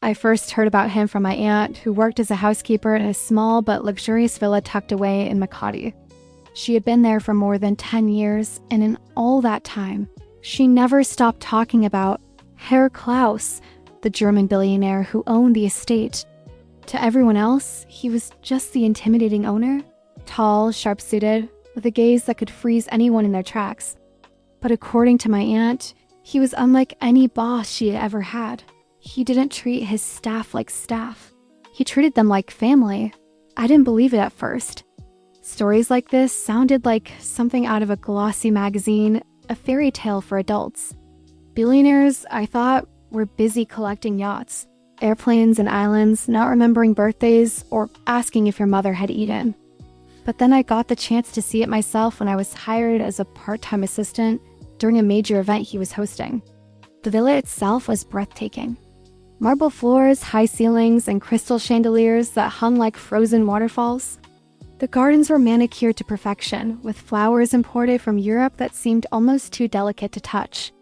I first heard about him from my aunt, who worked as a housekeeper in a small but luxurious villa tucked away in Makati. She had been there for more than 10 years, and in all that time, she never stopped talking about Herr Klaus, the German billionaire who owned the estate. To everyone else, he was just the intimidating owner, tall, sharp-suited, with a gaze that could freeze anyone in their tracks. But according to my aunt, he was unlike any boss she had ever had. He didn't treat his staff like staff. He treated them like family. I didn't believe it at first. Stories like this sounded like something out of a glossy magazine, a fairy tale for adults. Billionaires, I thought, were busy collecting yachts, airplanes and islands, not remembering birthdays or asking if your mother had eaten. But then I got the chance to see it myself when I was hired as a part-time assistant during a major event he was hosting. The villa itself was breathtaking. Marble floors, high ceilings, and crystal chandeliers that hung like frozen waterfalls. The gardens were manicured to perfection, with flowers imported from Europe that seemed almost too delicate to touch.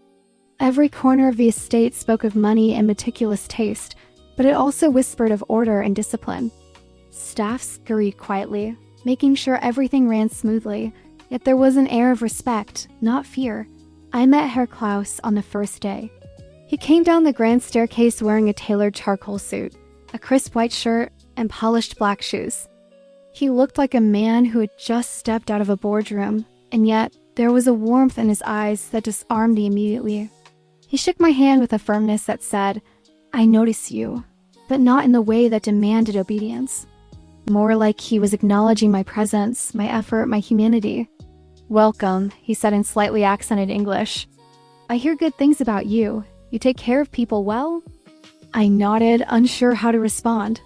Every corner of the estate spoke of money and meticulous taste, but it also whispered of order and discipline. Staff scurried quietly, making sure everything ran smoothly, yet there was an air of respect, not fear. I met Herr Klaus on the first day. He came down the grand staircase wearing a tailored charcoal suit, a crisp white shirt, and polished black shoes. He looked like a man who had just stepped out of a boardroom, and yet there was a warmth in his eyes that disarmed me immediately. He shook my hand with a firmness that said, "I notice you," but not in the way that demanded obedience. More like he was acknowledging my presence, my effort, my humanity. "Welcome," he said in slightly accented English. "I hear good things about you. You take care of people well?" I nodded, unsure how to respond.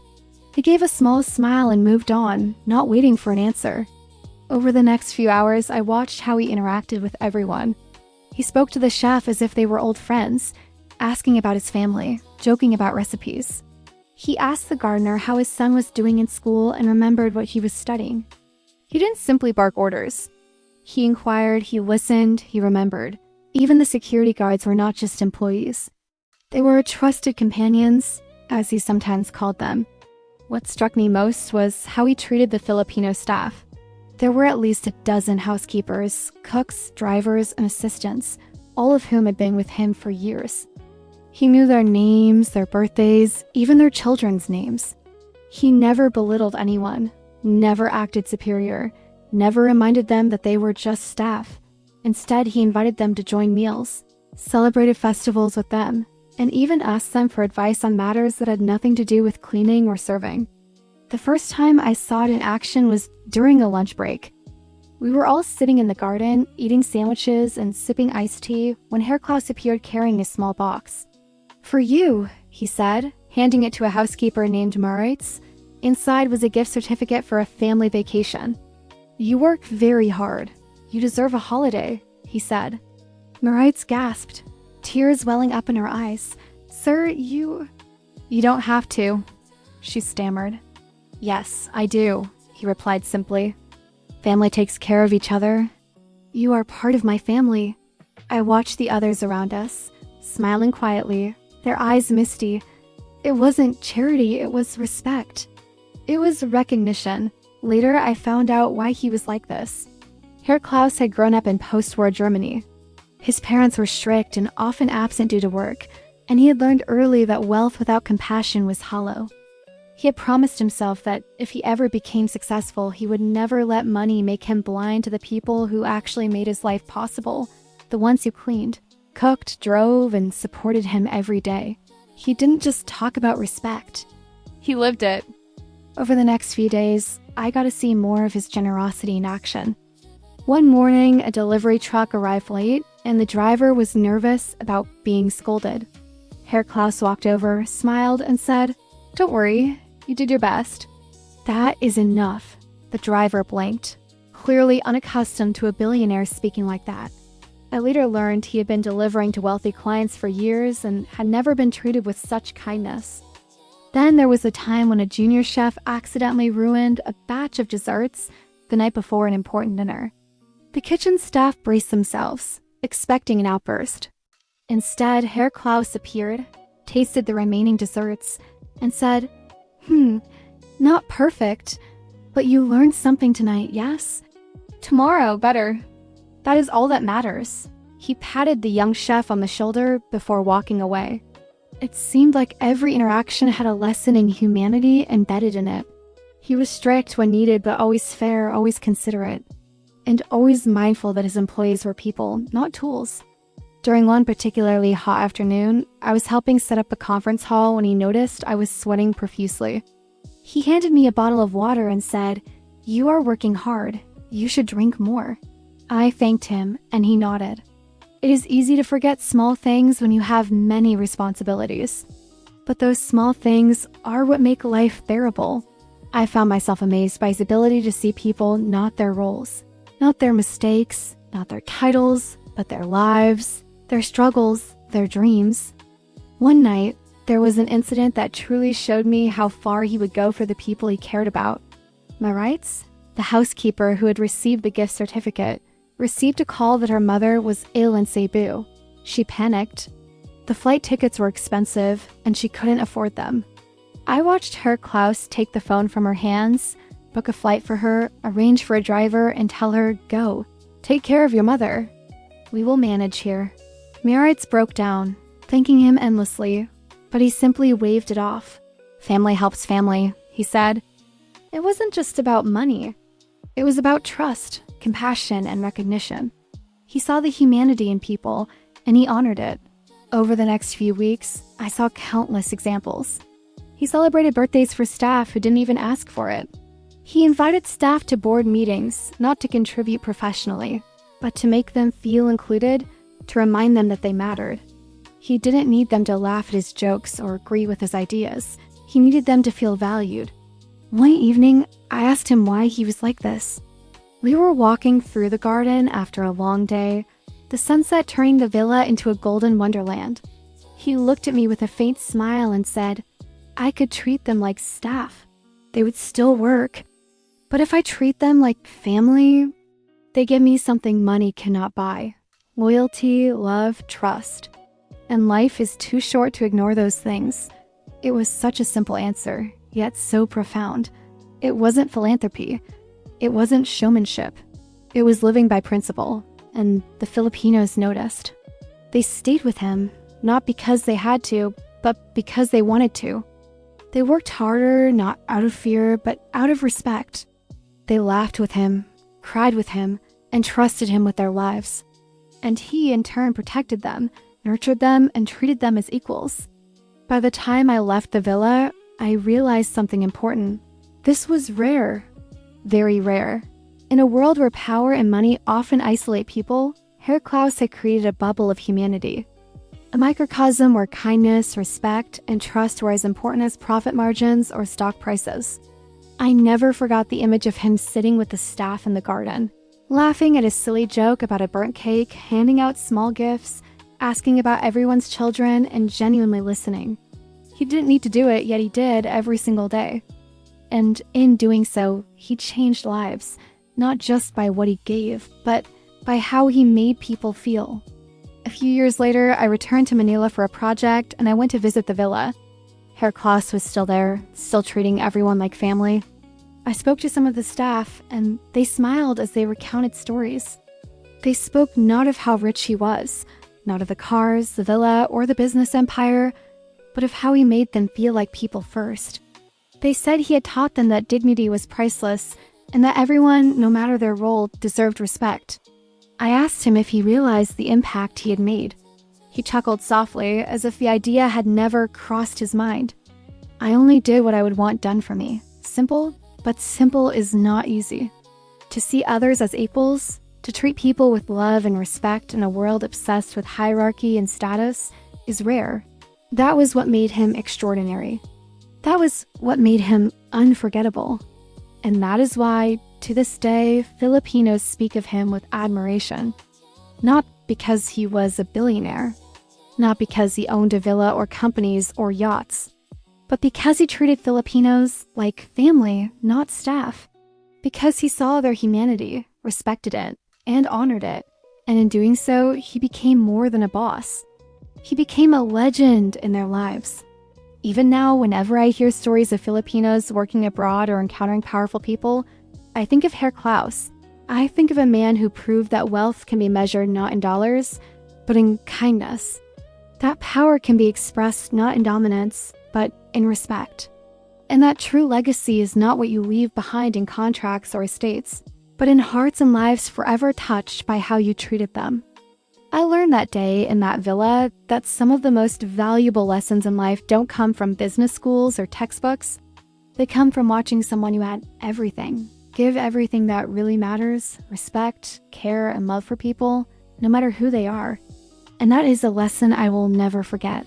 He gave a small smile and moved on, not waiting for an answer. Over the next few hours, I watched how he interacted with everyone. He spoke to the chef as if they were old friends, asking about his family, joking about recipes. He asked the gardener how his son was doing in school and remembered what he was studying. He didn't simply bark orders. He inquired, he listened, he remembered. Even the security guards were not just employees. They were trusted companions, as he sometimes called them. What struck me most was how he treated the Filipino staff. There were at least a dozen housekeepers, cooks, drivers, and assistants, all of whom had been with him for years. He knew their names, their birthdays, even their children's names. He never belittled anyone, never acted superior, never reminded them that they were just staff. Instead, he invited them to join meals, celebrated festivals with them, and even asked them for advice on matters that had nothing to do with cleaning or serving. The first time I saw it in action was during a lunch break. We were all sitting in the garden, eating sandwiches and sipping iced tea when Herr Klaus appeared carrying a small box. "For you," he said, handing it to a housekeeper named Maritz. Inside was a gift certificate for a family vacation. "You work very hard. You deserve a holiday," he said. Maritz gasped, tears welling up in her eyes. "Sir, you don't have to," she stammered. "Yes, I do," he replied simply. "Family takes care of each other. You are part of my family." I watched the others around us, smiling quietly, their eyes misty. It wasn't charity, it was respect. It was recognition. Later, I found out why he was like this. Herr Klaus had grown up in post-war Germany. His parents were strict and often absent due to work, and he had learned early that wealth without compassion was hollow. He had promised himself that if he ever became successful, he would never let money make him blind to the people who actually made his life possible, the ones who cleaned, cooked, drove, and supported him every day. He didn't just talk about respect. He lived it. Over the next few days, I got to see more of his generosity in action. One morning, a delivery truck arrived late, and the driver was nervous about being scolded. Herr Klaus walked over, smiled, and said, "Don't worry, you did your best." "That is enough." The driver blanked, clearly unaccustomed to a billionaire speaking like that. I later learned he had been delivering to wealthy clients for years and had never been treated with such kindness. Then there was a time when a junior chef accidentally ruined a batch of desserts the night before an important dinner. The kitchen staff braced themselves, expecting an outburst. Instead, Herr Klaus appeared, tasted the remaining desserts, and said, not perfect, but you learned something tonight, yes? Tomorrow, better. That is all that matters. He patted the young chef on the shoulder before walking away. It seemed like every interaction had a lesson in humanity embedded in it. He was strict when needed, but always fair, always considerate, and always mindful that his employees were people, not tools. During one particularly hot afternoon, I was helping set up the conference hall when he noticed I was sweating profusely. He handed me a bottle of water and said, "You are working hard. You should drink more." I thanked him, and he nodded. It is easy to forget small things when you have many responsibilities. But those small things are what make life bearable. I found myself amazed by his ability to see people, not their roles, not their mistakes, not their titles, but their lives, their struggles, their dreams. One night, there was an incident that truly showed me how far he would go for the people he cared about. My rights? The housekeeper who had received the gift certificate received a call that her mother was ill in Cebu. She panicked. The flight tickets were expensive, and she couldn't afford them. I watched Herr Klaus take the phone from her hands, book a flight for her, arrange for a driver, and tell her, "Go. Take care of your mother. We will manage here." Meritz broke down, thanking him endlessly, but he simply waved it off. "Family helps family," he said. It wasn't just about money. It was about trust, compassion, and recognition. He saw the humanity in people, and he honored it. Over the next few weeks, I saw countless examples. He celebrated birthdays for staff who didn't even ask for it. He invited staff to board meetings, not to contribute professionally, but to make them feel included, to remind them that they mattered. He didn't need them to laugh at his jokes or agree with his ideas. He needed them to feel valued. One evening, I asked him why he was like this. We were walking through the garden after a long day, the sunset turning the villa into a golden wonderland. He looked at me with a faint smile and said, "I could treat them like staff. They would still work. But if I treat them like family, they give me something money cannot buy. Loyalty, love, trust. And life is too short to ignore those things." It was such a simple answer, yet so profound. It wasn't philanthropy. It wasn't showmanship. It was living by principle, and the Filipinos noticed. They stayed with him, not because they had to, but because they wanted to. They worked harder, not out of fear, but out of respect. They laughed with him, cried with him, and trusted him with their lives. And he, in turn, protected them, nurtured them, and treated them as equals. By the time I left the villa, I realized something important. This was rare. Very rare. In a world where power and money often isolate people, Herr Klaus had created a bubble of humanity. A microcosm where kindness, respect, and trust were as important as profit margins or stock prices. I never forgot the image of him sitting with the staff in the garden, laughing at a silly joke about a burnt cake, handing out small gifts, asking about everyone's children, and genuinely listening. He didn't need to do it, yet he did every single day. And in doing so, he changed lives, not just by what he gave, but by how he made people feel. A few years later, I returned to Manila for a project, and I went to visit the villa. Herr Klaus was still there, still treating everyone like family. I spoke to some of the staff, and they smiled as they recounted stories. They spoke not of how rich he was, not of the cars, the villa, or the business empire, but of how he made them feel like people first. They said he had taught them that dignity was priceless, and that everyone, no matter their role, deserved respect. I asked him if he realized the impact he had made. He chuckled softly, as if the idea had never crossed his mind. I only did what I would want done for me. Simple, but simple is not easy. To see others as equals, to treat people with love and respect in a world obsessed with hierarchy and status, is rare. That was what made him extraordinary. That was what made him unforgettable. And that is why, to this day, Filipinos speak of him with admiration. Not because he was a billionaire, not because he owned a villa or companies or yachts, but because he treated Filipinos like family, not staff. Because he saw their humanity, respected it, and honored it, and in doing so, he became more than a boss. He became a legend in their lives. Even now, whenever I hear stories of Filipinos working abroad or encountering powerful people, I think of Herr Klaus. I think of a man who proved that wealth can be measured not in dollars, but in kindness. That power can be expressed not in dominance, but in respect. And that true legacy is not what you leave behind in contracts or estates, but in hearts and lives forever touched by how you treated them. I learned that day in that villa that some of the most valuable lessons in life don't come from business schools or textbooks. They come from watching someone who had everything, give everything that really matters, respect, care, and love for people, no matter who they are. And that is a lesson I will never forget.